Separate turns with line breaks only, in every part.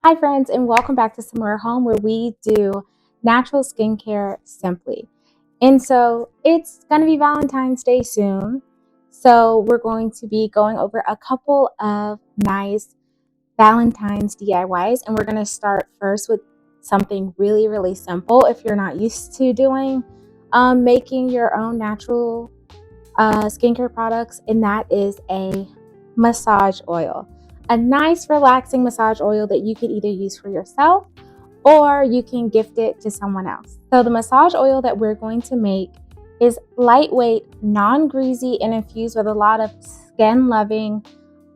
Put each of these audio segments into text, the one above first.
Hi friends, and welcome back to Simora Home, where we do natural skincare simply. And so it's going to be Valentine's Day soon. So we're going to be going over a couple of nice Valentine's DIYs. And we're going to start first with something really simple if you're not used to doing making your own natural skincare products. And that is a massage oil. A nice relaxing massage oil that you could either use for yourself or you can gift it to someone else. So the massage oil that we're going to make is lightweight, non-greasy, and infused with a lot of skin-loving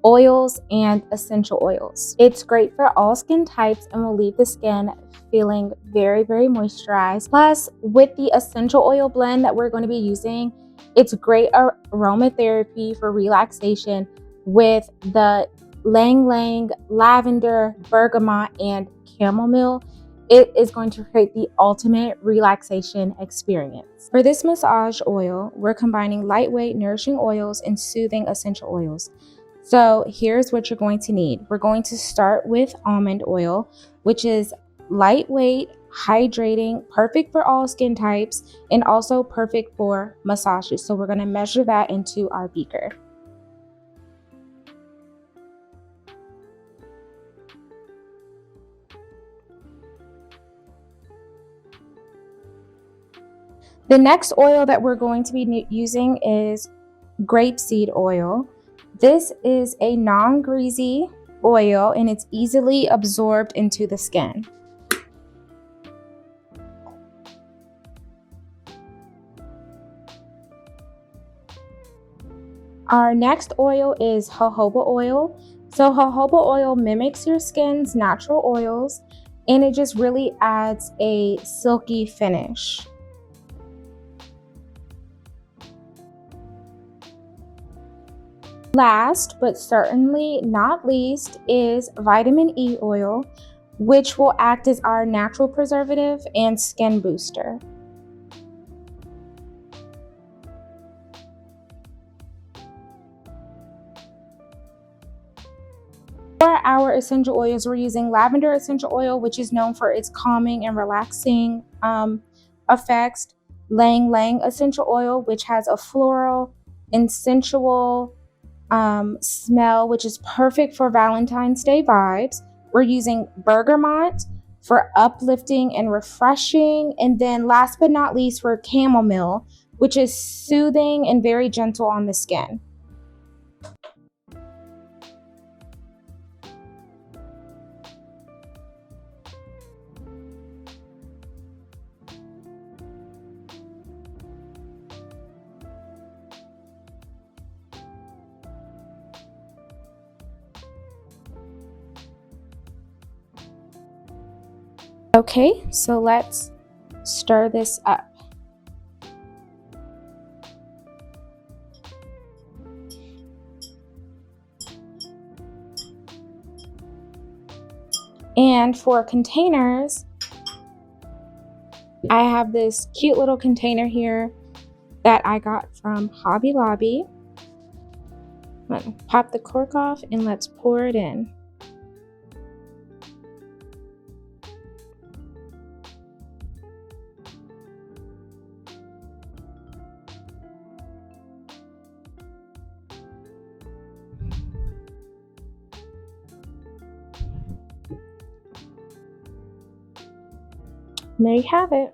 oils and essential oils. It's great for all skin types and will leave the skin feeling very moisturized. Plus, with the essential oil blend that we're going to be using, it's great aromatherapy for relaxation with the ylang-ylang, lavender, bergamot, and chamomile. It is going to create the ultimate relaxation experience. For this massage oil, we're combining lightweight, nourishing oils and soothing essential oils. So here's what you're going to need. We're going to start with almond oil, which is lightweight, hydrating, perfect for all skin types, and also perfect for massages. So we're going to measure that into our beaker. The next oil that we're going to be using is grapeseed oil. This is a non-greasy oil and it's easily absorbed into the skin. Our next oil is jojoba oil. So jojoba oil mimics your skin's natural oils and it just really adds a silky finish. Last, but certainly not least, is vitamin E oil, which will act as our natural preservative and skin booster. For our essential oils, we're using Lavender Essential Oil, which is known for its calming and relaxing effects. Ylang-ylang Essential Oil, which has a floral and sensual smell, which is perfect for Valentine's Day vibes. We're using Bergamot for uplifting and refreshing. And then last but not least, for Chamomile, which is soothing and very gentle on the skin. Okay, so let's stir this up. And for containers, I have this cute little container here that I got from Hobby Lobby. Pop the cork off and let's pour it in. And there you have it.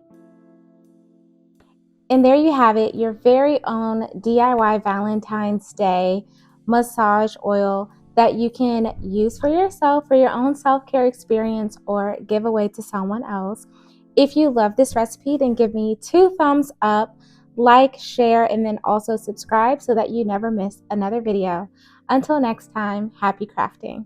And there you have it, your very own DIY Valentine's Day massage oil that you can use for yourself, for your own self-care experience, or give away to someone else. If you love this recipe, then give me 2 thumbs up, like, share, and then also subscribe so that you never miss another video. Until next time, happy crafting.